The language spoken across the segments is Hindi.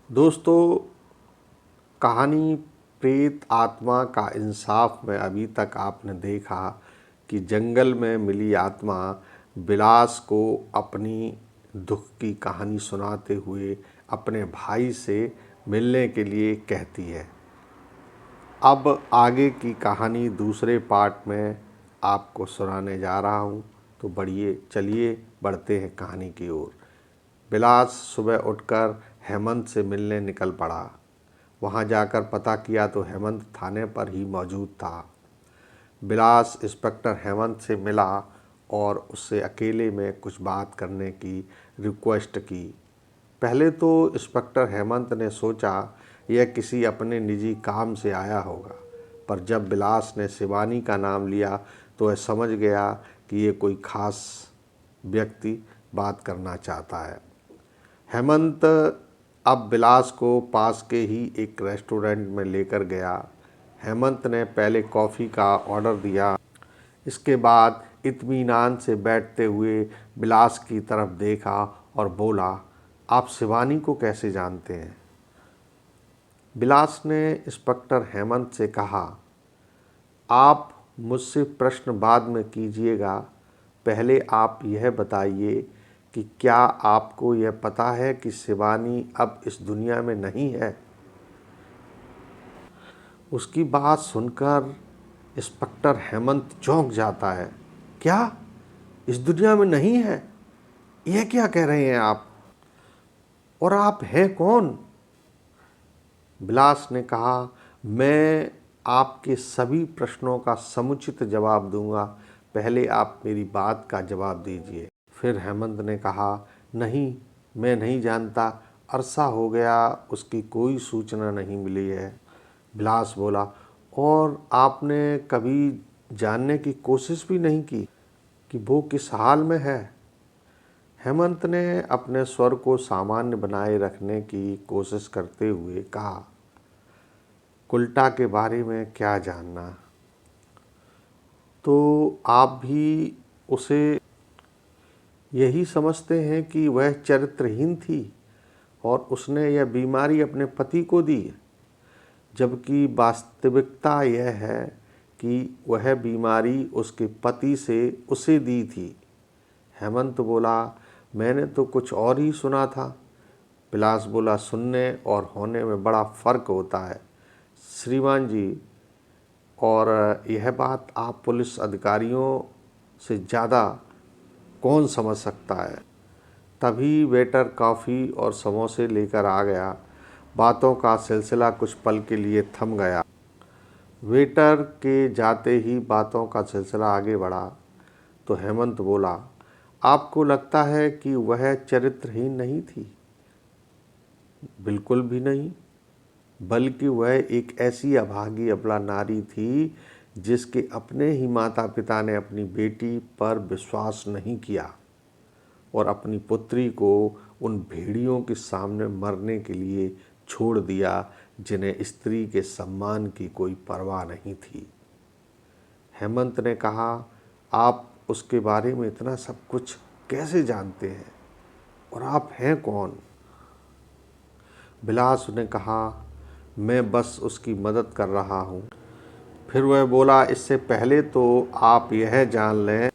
दोस्तों, कहानी प्रेत आत्मा का इंसाफ में अभी तक आपने देखा कि जंगल में मिली आत्मा बिलास को अपनी दुख की कहानी सुनाते हुए अपने भाई से मिलने के लिए कहती है। अब आगे की कहानी दूसरे पार्ट में आपको सुनाने जा रहा हूँ, तो चलिए बढ़ते हैं कहानी की ओर। बिलास सुबह उठकर हेमंत से मिलने निकल पड़ा। वहाँ जाकर पता किया तो हेमंत थाने पर ही मौजूद था। बिलास इंस्पेक्टर हेमंत से मिला और उससे अकेले में कुछ बात करने की रिक्वेस्ट की। पहले तो इंस्पेक्टर हेमंत ने सोचा यह किसी अपने निजी काम से आया होगा, पर जब बिलास ने शिवानी का नाम लिया तो वह समझ गया कि ये कोई खास व्यक्ति बात करना चाहता है। हेमंत अब बिलास को पास के ही एक रेस्टोरेंट में लेकर गया। हेमंत ने पहले कॉफ़ी का ऑर्डर दिया। इसके बाद इत्मीनान से बैठते हुए बिलास की तरफ देखा और बोला, आप शिवानी को कैसे जानते हैं? बिलास ने इंस्पेक्टर हेमंत से कहा, आप मुझसे प्रश्न बाद में कीजिएगा, पहले आप यह बताइए कि क्या आपको यह पता है कि शिवानी अब इस दुनिया में नहीं है? उसकी बात सुनकर इंस्पेक्टर हेमंत चौंक जाता है। क्या इस दुनिया में नहीं है? यह क्या कह रहे हैं आप? और आप हैं कौन? बिलास ने कहा, मैं आपके सभी प्रश्नों का समुचित जवाब दूंगा, पहले आप मेरी बात का जवाब दीजिए। फिर हेमंत ने कहा, नहीं, मैं नहीं जानता, अरसा हो गया उसकी कोई सूचना नहीं मिली है। बिलास बोला, और आपने कभी जानने की कोशिश भी नहीं की कि वो किस हाल में है? हेमंत ने अपने स्वर को सामान्य बनाए रखने की कोशिश करते हुए कहा, कुल्टा के बारे में क्या जानना? तो आप भी उसे यही समझते हैं कि वह चरित्रहीन थी और उसने यह बीमारी अपने पति को दी, जबकि वास्तविकता यह है कि वह बीमारी उसके पति से उसे दी थी। हेमंत बोला, मैंने तो कुछ और ही सुना था। बिलास बोला, सुनने और होने में बड़ा फ़र्क होता है श्रीमान जी, और यह बात आप पुलिस अधिकारियों से ज़्यादा कौन समझ सकता है? तभी वेटर कॉफ़ी और समोसे लेकर आ गया। बातों का सिलसिला कुछ पल के लिए थम गया। वेटर के जाते ही बातों का सिलसिला आगे बढ़ा तो हेमंत बोला, आपको लगता है कि वह चरित्रहीन नहीं थी? बिल्कुल भी नहीं, बल्कि वह एक ऐसी अभागी अबला नारी थी जिसके अपने ही माता पिता ने अपनी बेटी पर विश्वास नहीं किया और अपनी पुत्री को उन भेड़ियों के सामने मरने के लिए छोड़ दिया जिन्हें स्त्री के सम्मान की कोई परवाह नहीं थी। हेमंत ने कहा, आप उसके बारे में इतना सब कुछ कैसे जानते हैं और आप हैं कौन? बिलास ने कहा, मैं बस उसकी मदद कर रहा हूँ। फिर वह बोला, इससे पहले तो आप यह जान लें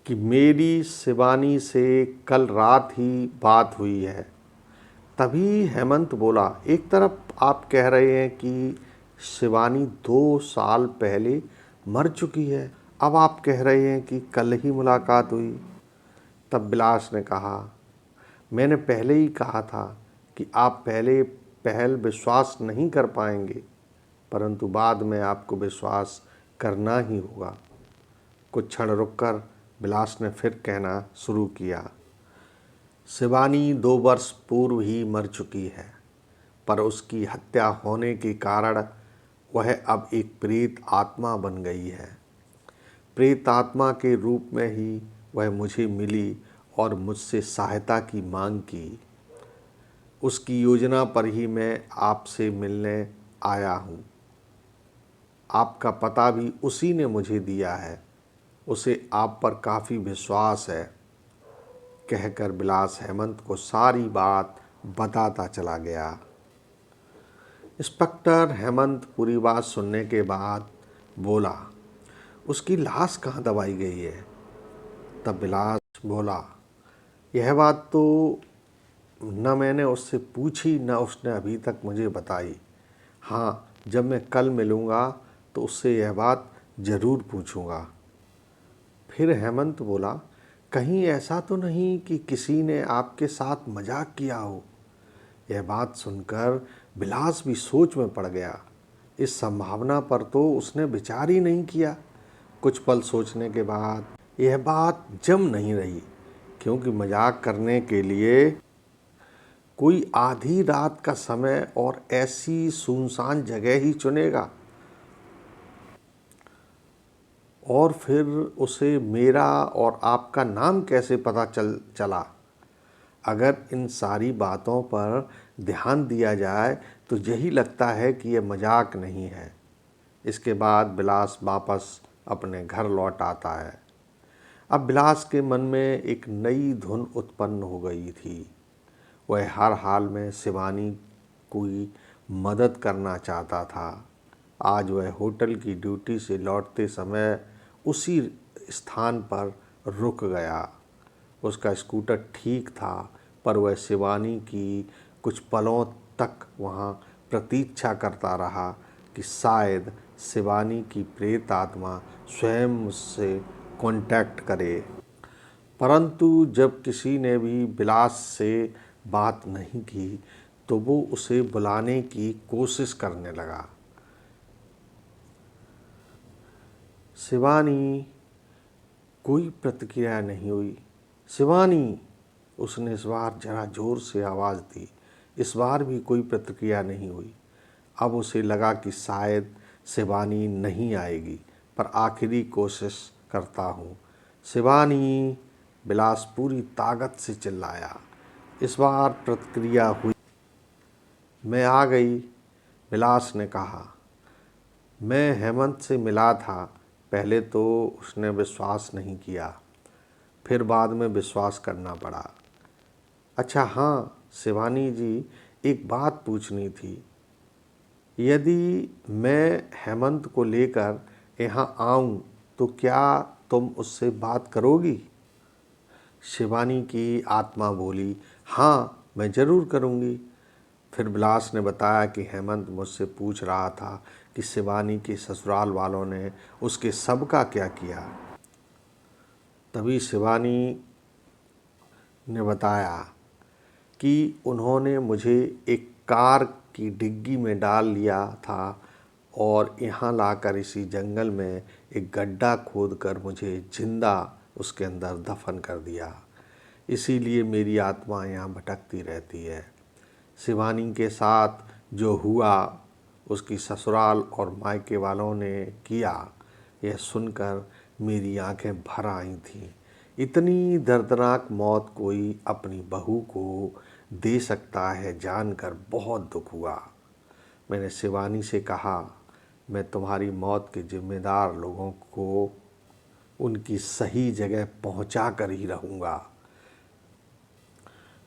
कि मेरी शिवानी से कल रात ही बात हुई है। तभी हेमंत बोला, एक तरफ आप कह रहे हैं कि शिवानी 2 साल पहले मर चुकी है, अब आप कह रहे हैं कि कल ही मुलाकात हुई। तब बिलास ने कहा, मैंने पहले ही कहा था कि आप पहल विश्वास नहीं कर पाएंगे, परंतु बाद में आपको विश्वास करना ही होगा। कुछ क्षण रुककर बिलास ने फिर कहना शुरू किया, शिवानी 2 वर्ष पूर्व ही मर चुकी है, पर उसकी हत्या होने के कारण वह अब एक प्रेत आत्मा बन गई है। प्रेत आत्मा के रूप में ही वह मुझे मिली और मुझसे सहायता की मांग की। उसकी योजना पर ही मैं आपसे मिलने आया हूँ। आपका पता भी उसी ने मुझे दिया है, उसे आप पर काफ़ी विश्वास है। कहकर बिलास हेमंत को सारी बात बताता चला गया। इंस्पेक्टर हेमंत पूरी बात सुनने के बाद बोला, उसकी लाश कहाँ दबाई गई है? तब विलास बोला, यह बात तो न मैंने उससे पूछी न उसने अभी तक मुझे बताई। हाँ, जब मैं कल मिलूँगा तो उससे यह बात ज़रूर पूछूँगा। फिर हेमंत बोला, कहीं ऐसा तो नहीं कि किसी ने आपके साथ मजाक किया हो? यह बात सुनकर विलास भी सोच में पड़ गया। इस संभावना पर तो उसने विचार ही नहीं किया। कुछ पल सोचने के बाद यह बात जम नहीं रही, क्योंकि मजाक करने के लिए कोई आधी रात का समय और ऐसी सुनसान जगह ही चुनेगा। और फिर उसे मेरा और आपका नाम कैसे पता चला? अगर इन सारी बातों पर ध्यान दिया जाए तो यही लगता है कि यह मजाक नहीं है। इसके बाद विलास वापस अपने घर लौट आता है। अब विलास के मन में एक नई धुन उत्पन्न हो गई थी। वह हर हाल में शिवानी की मदद करना चाहता था। आज वह होटल की ड्यूटी से लौटते समय उसी स्थान पर रुक गया। उसका स्कूटर ठीक था, पर वह शिवानी की कुछ पलों तक वहाँ प्रतीक्षा करता रहा कि शायद शिवानी की प्रेत आत्मा स्वयं उससे कांटेक्ट करे। परंतु जब किसी ने भी विलास से बात नहीं की तो वो उसे बुलाने की कोशिश करने लगा। शिवानी, कोई प्रतिक्रिया नहीं हुई। शिवानी, उसने इस बार जरा जोर से आवाज़ दी। इस बार भी कोई प्रतिक्रिया नहीं हुई। अब उसे लगा कि शायद शिवानी नहीं आएगी, पर आखिरी कोशिश करता हूँ। शिवानी, विलास पूरी ताकत से चिल्लाया। इस बार प्रतिक्रिया हुई। मैं आ गई, विलास ने कहा। मैं हेमंत से मिला था। पहले तो उसने विश्वास नहीं किया, फिर बाद में विश्वास करना पड़ा। अच्छा हाँ शिवानी जी, एक बात पूछनी थी। यदि मैं हेमंत को लेकर यहाँ आऊँ तो क्या तुम उससे बात करोगी? शिवानी की आत्मा बोली, हाँ मैं ज़रूर करूँगी। फिर विलास ने बताया कि हेमंत मुझसे पूछ रहा था कि शिवानी के ससुराल वालों ने उसके शव का क्या किया। तभी शिवानी ने बताया कि उन्होंने मुझे एक कार की डिग्गी में डाल लिया था और यहाँ लाकर इसी जंगल में एक गड्ढा खोदकर मुझे जिंदा उसके अंदर दफन कर दिया। इसीलिए मेरी आत्मा यहाँ भटकती रहती है। शिवानी के साथ जो हुआ उसकी ससुराल और मायके वालों ने किया, यह सुनकर मेरी आंखें भर आई थीं। इतनी दर्दनाक मौत कोई अपनी बहू को दे सकता है जानकर बहुत दुख हुआ। मैंने शिवानी से कहा, मैं तुम्हारी मौत के जिम्मेदार लोगों को उनकी सही जगह पहुंचा कर ही रहूँगा।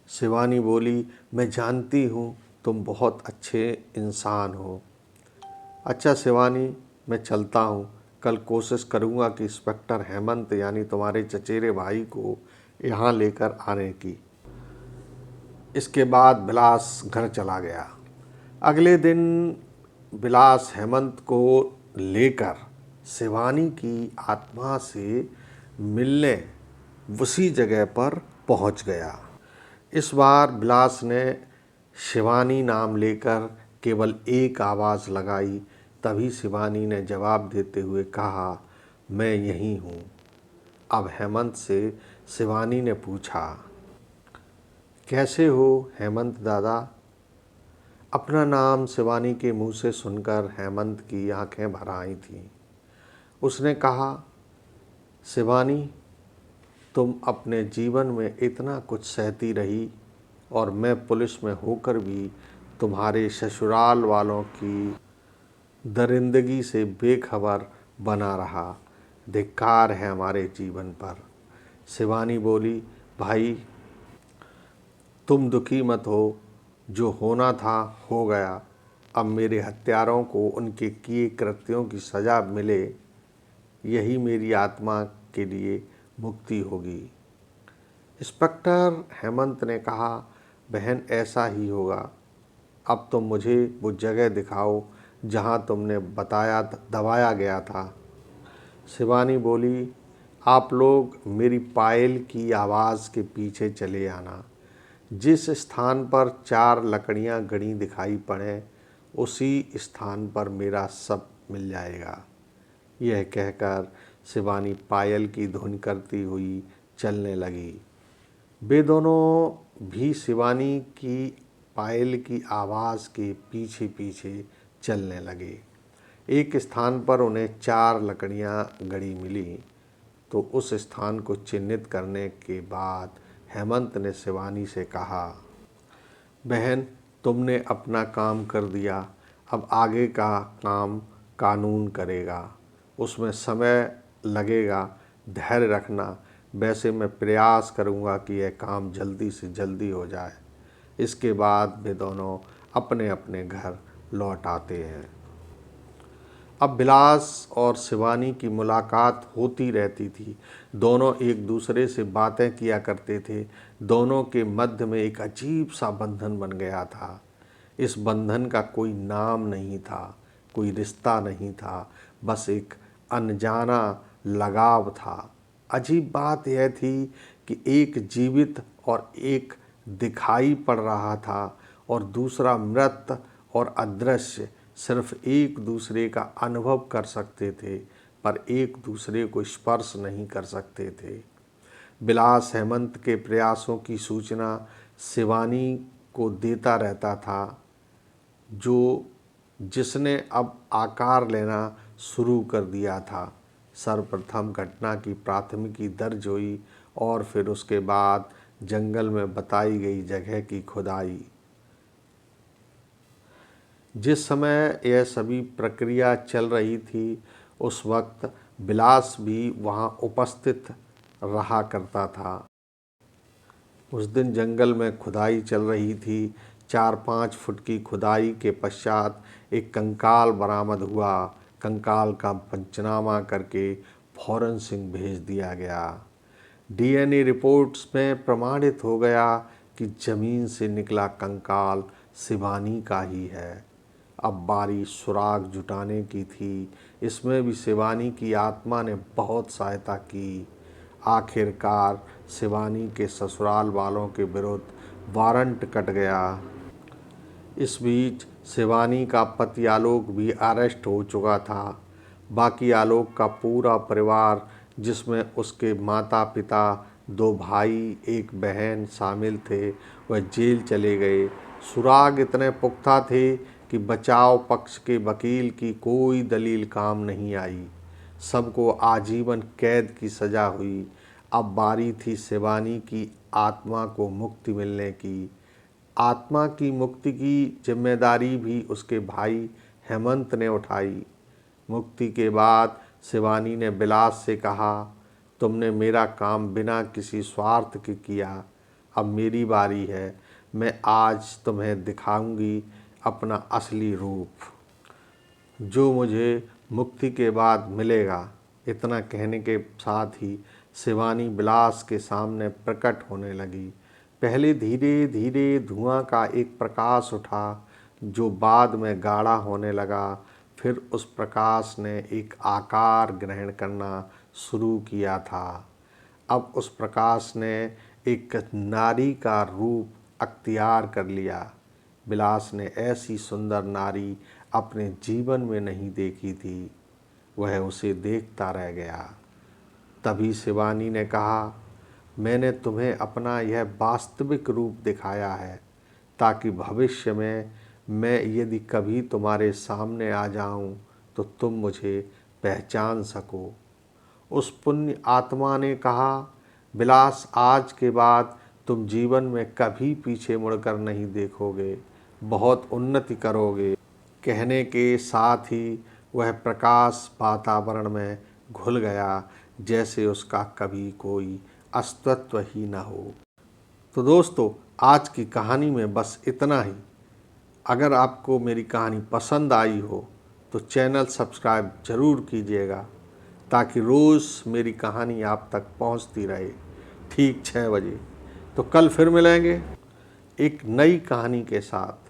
शिवानी बोली, मैं जानती हूँ तुम बहुत अच्छे इंसान हो। अच्छा शिवानी, मैं चलता हूँ। कल कोशिश करूँगा कि इंस्पेक्टर हेमंत यानी तुम्हारे चचेरे भाई को यहाँ लेकर आने की। इसके बाद विलास घर चला गया। अगले दिन विलास हेमंत को लेकर शिवानी की आत्मा से मिलने उसी जगह पर पहुंच गया। इस बार विलास ने शिवानी नाम लेकर केवल एक आवाज़ लगाई। तभी शिवानी ने जवाब देते हुए कहा, मैं यहीं हूँ। अब हेमंत से शिवानी ने पूछा, कैसे हो हेमंत दादा? अपना नाम शिवानी के मुंह से सुनकर हेमंत की आंखें भर आई थीं। उसने कहा, शिवानी, तुम अपने जीवन में इतना कुछ सहती रही और मैं पुलिस में होकर भी तुम्हारे ससुराल वालों की दरिंदगी से बेखबर बना रहा। धिक्कार है हमारे जीवन पर। शिवानी बोली, भाई तुम दुखी मत हो, जो होना था हो गया। अब मेरे हत्यारों को उनके किए कृत्यों की सज़ा मिले, यही मेरी आत्मा के लिए मुक्ति होगी। इंस्पेक्टर हेमंत ने कहा, बहन ऐसा ही होगा। अब तुम मुझे वो जगह दिखाओ जहाँ तुमने बताया दबाया गया था। शिवानी बोली, आप लोग मेरी पायल की आवाज़ के पीछे चले आना। जिस स्थान पर 4 लकड़ियाँ गड़ी दिखाई पड़े, उसी स्थान पर मेरा सब मिल जाएगा। यह कहकर शिवानी पायल की धुन करती हुई चलने लगी। वे दोनों भी शिवानी की पायल की आवाज़ के पीछे पीछे चलने लगे। एक स्थान पर उन्हें 4 लकड़ियाँ गड़ी मिली, तो उस स्थान को चिन्हित करने के बाद हेमंत ने शिवानी से कहा, बहन तुमने अपना काम कर दिया, अब आगे का काम कानून करेगा। उसमें समय लगेगा, धैर्य रखना। वैसे मैं प्रयास करूंगा कि यह काम जल्दी से जल्दी हो जाए। इसके बाद वे दोनों अपने अपने घर लौट आते हैं। अब विलास और शिवानी की मुलाकात होती रहती थी। दोनों एक दूसरे से बातें किया करते थे। दोनों के मध्य में एक अजीब सा बंधन बन गया था। इस बंधन का कोई नाम नहीं था, कोई रिश्ता नहीं था, बस एक अनजाना लगाव था। अजीब बात यह थी कि एक जीवित और एक दिखाई पड़ रहा था और दूसरा मृत और अदृश्य। सिर्फ एक दूसरे का अनुभव कर सकते थे, पर एक दूसरे को स्पर्श नहीं कर सकते थे। विलास हेमंत के प्रयासों की सूचना शिवानी को देता रहता था, जिसने अब आकार लेना शुरू कर दिया था। सर्वप्रथम घटना की प्राथमिकी दर्ज हुई और फिर उसके बाद जंगल में बताई गई जगह की खुदाई। जिस समय यह सभी प्रक्रिया चल रही थी, उस वक्त विलास भी वहाँ उपस्थित रहा करता था। उस दिन जंगल में खुदाई चल रही थी। 4-5 फुट की खुदाई के पश्चात एक कंकाल बरामद हुआ। कंकाल का पंचनामा करके फॉरेंसिक भेज दिया गया। डीएनए रिपोर्ट्स में प्रमाणित हो गया कि जमीन से निकला कंकाल शिवानी का ही है। अब बारी सुराग जुटाने की थी। इसमें भी शिवानी की आत्मा ने बहुत सहायता की। आखिरकार शिवानी के ससुराल वालों के विरुद्ध वारंट कट गया। इस बीच शिवानी का पति आलोक भी अरेस्ट हो चुका था। बाकी आलोक का पूरा परिवार, जिसमें उसके माता पिता, 2 भाई, 1 बहन शामिल थे, वह जेल चले गए। सुराग इतने पुख्ता थे कि बचाव पक्ष के वकील की कोई दलील काम नहीं आई। सबको आजीवन कैद की सज़ा हुई। अब बारी थी शिवानी की आत्मा को मुक्ति मिलने की। आत्मा की मुक्ति की जिम्मेदारी भी उसके भाई हेमंत ने उठाई। मुक्ति के बाद शिवानी ने विलास से कहा, तुमने मेरा काम बिना किसी स्वार्थ के किया, अब मेरी बारी है। मैं आज तुम्हें दिखाऊंगी अपना असली रूप, जो मुझे मुक्ति के बाद मिलेगा। इतना कहने के साथ ही शिवानी विलास के सामने प्रकट होने लगी। पहले धीरे धीरे धुआं का एक प्रकाश उठा, जो बाद में गाढ़ा होने लगा। फिर उस प्रकाश ने एक आकार ग्रहण करना शुरू किया था। अब उस प्रकाश ने एक नारी का रूप अख्तियार कर लिया। विलास ने ऐसी सुंदर नारी अपने जीवन में नहीं देखी थी। वह उसे देखता रह गया। तभी शिवानी ने कहा, मैंने तुम्हें अपना यह वास्तविक रूप दिखाया है, ताकि भविष्य में मैं यदि कभी तुम्हारे सामने आ जाऊं तो तुम मुझे पहचान सको। उस पुण्य आत्मा ने कहा, विलास आज के बाद तुम जीवन में कभी पीछे मुड़कर नहीं देखोगे, बहुत उन्नति करोगे। कहने के साथ ही वह प्रकाश वातावरण में घुल गया, जैसे उसका कभी कोई अस्तित्व ही न हो। तो दोस्तों, आज की कहानी में बस इतना ही। अगर आपको मेरी कहानी पसंद आई हो तो चैनल सब्सक्राइब ज़रूर कीजिएगा, ताकि रोज़ मेरी कहानी आप तक पहुंचती रहे ठीक 6 बजे। तो कल फिर मिलेंगे एक नई कहानी के साथ।